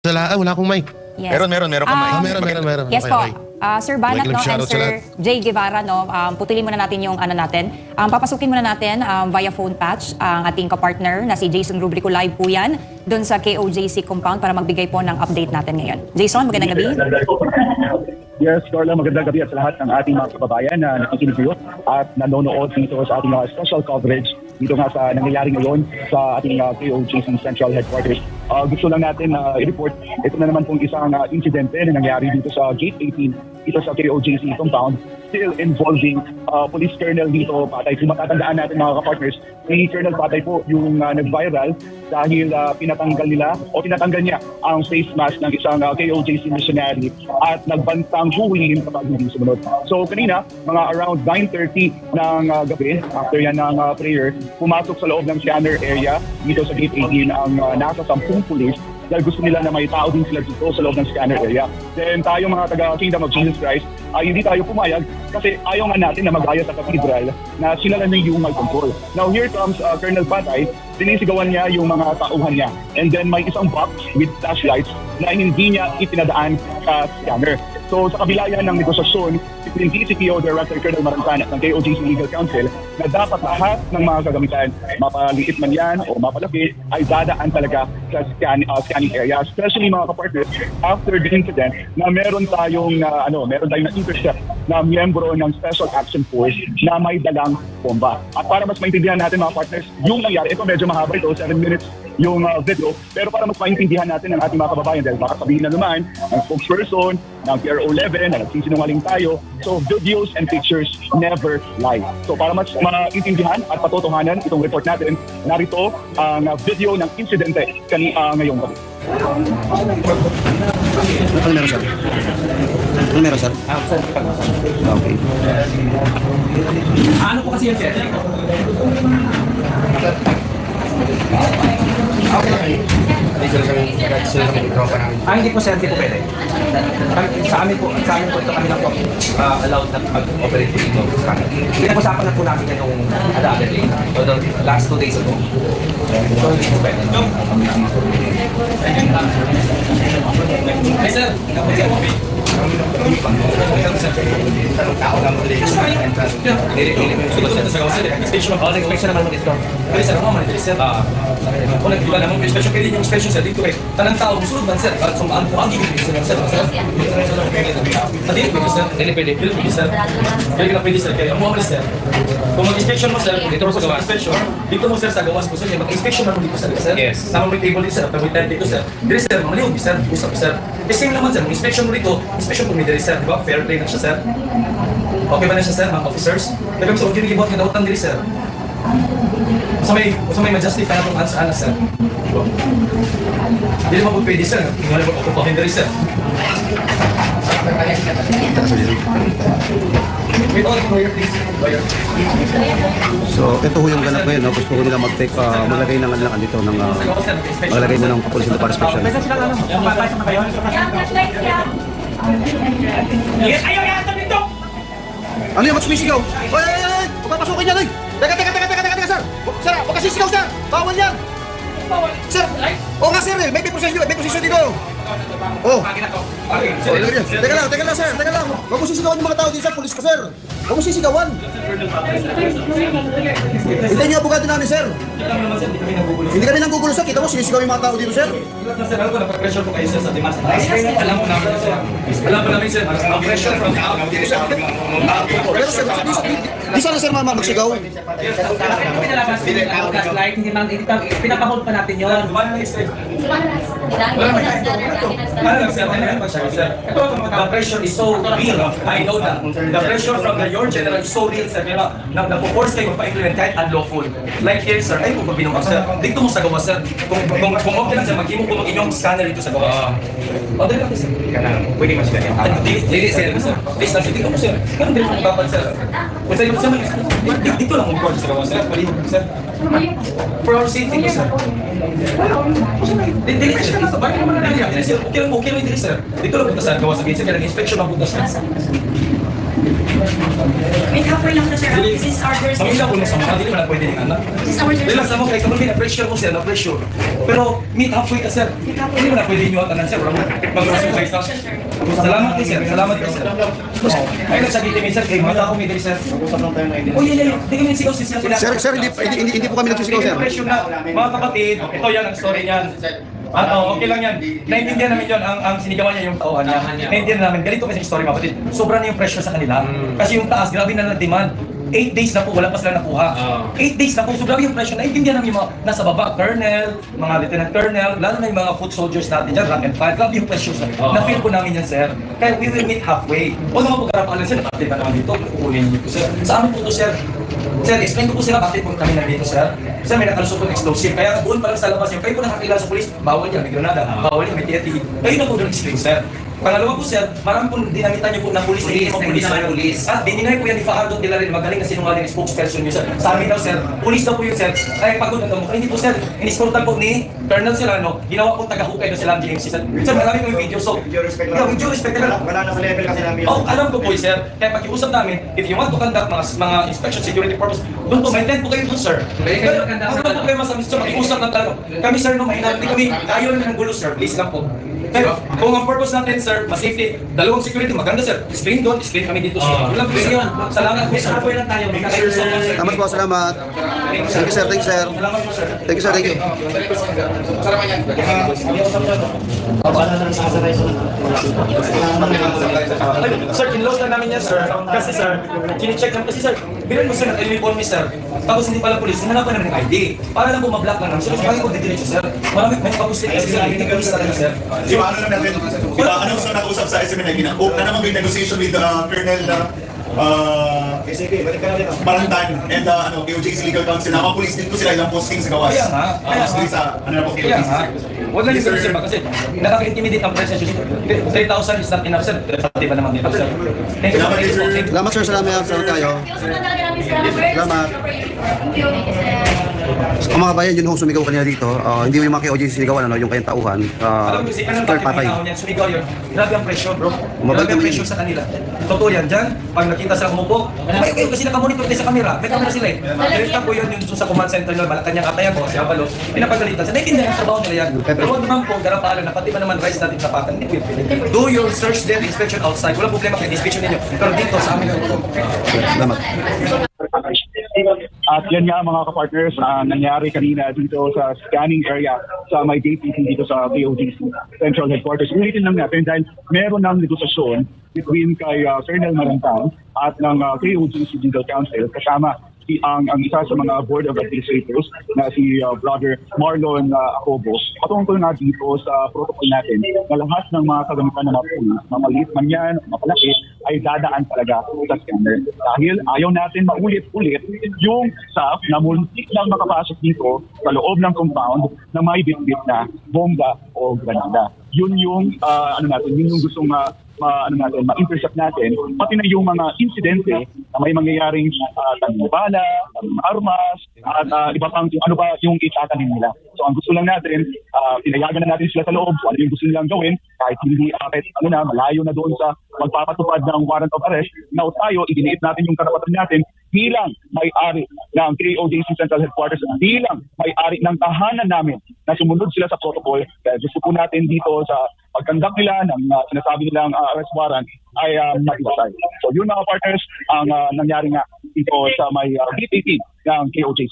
Wala akong mic. Yes. Meron ka mic. Meron. Yes Okay, po. okay. Sir Banat Like, no, and shoutout sa Sir lahat. Jay Guevara, no, putulin muna natin yung ano natin. Papasukin muna natin via phone patch ang ating kapartner na si Jason Rubrico. Live po yan doon sa KOJC compound para magbigay po ng update natin ngayon. Jason, magandang gabi. Yes, Carla, magandang gabi at sa lahat ng ating mga kababayan na nakikinig kayo at nanonood dito sa ating special coverage dito nga sa nangyayari ngayon sa ating KOJC Central Headquarters. Gusto lang natin i-report, ito na naman pong isang insidente na nangyari dito sa Gate 18 dito sa KOJC compound, still involving Police Colonel dito Patay. Kung matatandaan natin mga kapartners, si Colonel Patay po yung nag-viral dahil tinatanggal niya ang face mask ng isang KOJC missionary at nagbantang huwiin kapag hindi sumunod. So kanina, mga around 9:30 ng gabi, after yan ng prayer, pumasok sa loob ng scanner area dito sa Gate 18 ang nasa 10 pulis dahil gusto nila na may tao din sila dito sa loob ng scanner area. Then tayo mga taga Kingdom of Jesus Christ ay hindi tayo pumayag kasi ayaw nga natin na mag-aya sa cathedral na sila lang yung human control. Now here comes Colonel Patay, sinisigawan niya yung mga tauhan niya. And then may isang box with flashlights na hindi niya itinadaan sa scanner. So sa kabila yan ng negosasyon, CPO Director Colonel Maranzana ng KOJC Legal Counsel na dapat lahat ng mga gagamitan, mapaliit man yan o mapalaki, ay dadaan talaga sa scanning area. Especially mga kapartners, after the incident na meron tayong na-intercept na miyembro ng Special Action Force na may dalang bomba. At para mas maintindihan natin mga partners, yung nangyari, ito medyo mahaba ito, 7 minutes yung video, pero para mas maintindihan natin ang ating mga kababayan dahil baka sabihin na naman ng spokesperson, ng PRO11 na nagsisinungaling tayo. So videos and pictures never lie. So para mas maintindihan at patotohanan itong report natin, narito ang video ng insidente ngayong gabi. Ano meron, sir? Okay. Ano po kasi yan, sir? Hindi po sir, hindi po pwede. Sa amin po ito kami lang po allowed na mag-operate po dito. Pinag-usapan na po namin yan yung other day. So the last 2 days ago. So hindi po pwede. Hey sir, inspection naman mo dito. Pero sir, ako man ito sir. Kung nagdiba naman yung inspection, pwede yung inspection sir dito eh. Tanang tao, musulod man sir. Para sumaan po ang gigit sir. Hindi pwede sir. Hindi pwede sir. Kaya ka na pwede sir. Kaya mo sir. Kung mag-inspection mo sir, dito mo sa gawas. Dito mo sir sa gawas mo sir. Mag-inspection naman dito sir. Yes. Naman may table dito sir. Pag may time dito sir. Dito sir, mamaliw sir. Usap sir. Same naman sir. Mag-inspection mo dito. Inspection po may dito sir. Diba? Fair play na siya sir. Okay ba na siya sir, mga officers? Kaya sa okay nagibot nga daotan diri sir. Sa may ma-justify na itong anas sir. Hindi naman po pwede sir. Wala po kukuhin diri sir. So, ito ho yung ganap ngayon. No? Gusto ko nila mag-take, maglagay ng dito, maglagay mo ng kapulisan para inspection. Ayaw yata dito! Ano yung magsumisigaw? Oy! Papapasukin yan, oy! Teka, sir! Sir, huwag ka sisigaw, sir! Bawal yan! Sir! Oo nga, sir, eh! May posisyon dito! Oh! Teka lang, sir! Huwag mo sisigawan yung mga tao dito, sir! Pulis ka, sir! Huwag mo sisigawan! Hintayin niyo abogado namin, sir! Hindi kami nanggugulo, sir! Kita mo, sinisigaw yung mga tao dito, sir! Sir, alam ko na pressure po kayo sir sa Dimas. Alam ko namin sir. Alam ko namin sir, pressure from the out. Pero sir, di sana sir mama magsigaw. Pinapahold pa natin yun. The pressure is so real. I know that. The pressure from your general is so real sir. Napo-force kayo magpa-implement kahit unlawful. Like here sir, ay kung pabinong sir. Dito mo sa gawa sir. Kung okay lang sir, mag-imo po inyong scanner dito sa gawa. O, dali lang sir. Pwede mas ganyan. Dili sir. Please lang sir. Dito mo sir. Ganun din mo kapag sir. Kung sa'yo sir, dito lang mo sir gawa sir. Pwede sir. For our safety sir. Dili sir. Bakit naman na nangyari sir? Okay lang dili sir. Dito lang po sir gawa sa gate sir. Kaya nag-inspection lang po sir. Wait, halfway lang na, sir. This is orders. Pamilya ko sa mga, hindi naman pwede ng anak. This is orders. Relax mo, kaya kamuli na pressure mo sir, na pressure. Pero meet halfway ka sir. Hindi mo na pwede nyo atanan sir. Mag-rosyo kayo sa. Salamat kayo sir, salamat kayo sir. Ayun ang sabihin mi sir, kayo mga tao may dali sir. Oh yeah, hindi kami nagsigaw si sir. Sir, hindi po kami nagsisigaw, sir. Pressure na, mga kapatid, ito yan ang story niyan. Okay lang yan. Naintindihan namin yun, ang sinigawan niya yung tauhan niya. Naintindihan namin, ganito kasi yung story mga kapatid. Sobra na yung pressure sa kanila. Kasi yung taas, grabe na nag-demand. 8 days na po, wala pa sila nakuha. 8 days na po, so grabe yung pressure. Naintindihan namin yung mga nasa baba, colonel, mga lieutenant colonel, lalo na yung mga foot soldiers natin dyan, rank and file. Grabe yung pressure sir. Na-feel po namin yan sir. Kaya we will meet halfway. O naman po karapalan sir, napatid ba naman dito? Kukunin niyo po sir. Sa amin po to sir. Sir, explain ko po sila bakit po kami nandito sir. Sir, may nakalusot po ng explosive. Kaya doon pa lang sa labas yung kayo po nakakilala sa polis, bawal yan, may granada, bawal yan, may TNT. Kayo na po doon explain sir. Pangalawa po sir, marami po dinamitan niyo po ng pulis, pulis. At dininay po yan ni Fajardo de la Real, magaling na sinungaling spokesperson niyo sir. Sa amin daw sir, pulis daw po yun sir. Ay pagod ang mukha. Hindi po sir, iniskortan po ni Colonel Serrano, ginawa po taga-hukay doon sila ang GMC sir. Sir, marami po yung video, so with due respect. Wala na sa level kasi namin. Oh, alam ko po sir. Kaya pag-iusap namin, if you want to conduct mga inspection security purpose, doon po, maintain po kayo doon sir. Pero ano po problema sa Mr. Mag-iusap lang talaga. Kami sir, no, mahina, hindi kami, ayaw namin ng gulo sir, please lang po. Pero kung ang purpose natin sir, mas safety, dalawang security, maganda sir. Screen doon, screen kami dito sir. Wala po sir. Salamat po sir. Halfway lang tayo. Salamat po, salamat. Thank you, sir. Thank you, sir. Salamat po sir. Thank you, sir. Thank you. Sir, kinload na namin yan sir. Kasi sir, kini-check namin. Kasi sir, bilang mo sir, nag-uniform ni sir. Tapos hindi pala police, hinanapan namin ng ID. Para lang po ma-block lang namin. Sir, kasi bakit ko didiretso sir? Marami, may paguslit kasi sir, hindi police talaga sir. Di ba ano lang natin, di ba ano gusto nag-usap sa SMNA, na naman may negotiation with Colonel Barantan and KOJC Legal Council na mga police dito sila ilang posting sa gawas. Kaya nga, Sa ano na po kaya KOJC. nga. Huwag lang yung sir ba kasi nakaka-intimidate ang presensya dito. 3,000 is not enough sir. Pati ba naman dito sir? Thank you sir. Salamat, sir. Salamat. Salamat kayo. Salamat. Ang mga bayan, yun yung sumigaw kanina dito. Hindi yung mga KOJC sinigawan, yung kayang tauhan. Alam mo si anong Third bakit patay. may tao niyan, sumigaw yun. Grabe ang pressure bro. Mabalik Grabe ang kami. pressure sa kanila. Totoo yan dyan. Pag nakita sila kumupo, may kayo kasi nakamonitor tayo sa camera. May camera sila eh. Direkta po yun yung sa command center nila. Malacanang Atayan po, si Abalo. Pinapagalitan. Sa naitindihan ang trabaho nila yan. Pero huwag naman po, garapalan na pati ba naman rights natin tapatan. Hindi po yun pwede. Do your search there, inspection outside. Walang problema kayo, inspection ninyo. Pero dito sa amin po. Salamat. At yan nga mga kapartners, nangyari kanina dito sa scanning area sa may JPC dito sa KOJC Central Headquarters. Ulitin lang natin dahil meron ng negosasyon between kay Colonel Marantan at ng KOJC Legal Council kasama ang isa sa mga Board of Administrators na si Brother Marlon Acobo. Patungkol nga dito sa protocol natin na lahat ng mga kagamitan ng mga police, mga maliit man yan, mapalaki, ay dadaan talaga sa scanner. Dahil ayaw natin maulit-ulit yung staff na muntik lang makapasok dito sa loob ng compound na may bitbit na bomba o granada. Yun yung yun yung gustong ma-intercept natin, pati na yung mga insidente na may mangyayaring tanubala, armas, at iba pang ano ba yung itatanin nila. So ang gusto lang natin, pinayagan na natin sila sa loob, ano yung gusto nilang gawin, kahit hindi, malayo na doon sa magpapatupad ng warrant of arrest, na tayo, idiniit natin yung karapatan natin bilang may-ari ng KOJC Central Headquarters, bilang may-ari ng tahanan namin na sumunod sila sa protocol. Kaya gusto po natin dito sa pag-conduct nila ng sinasabi nilang arrest warrant ay matiwasay. So yun mga partners, ang nangyari nga dito sa may BPP ng KOJC.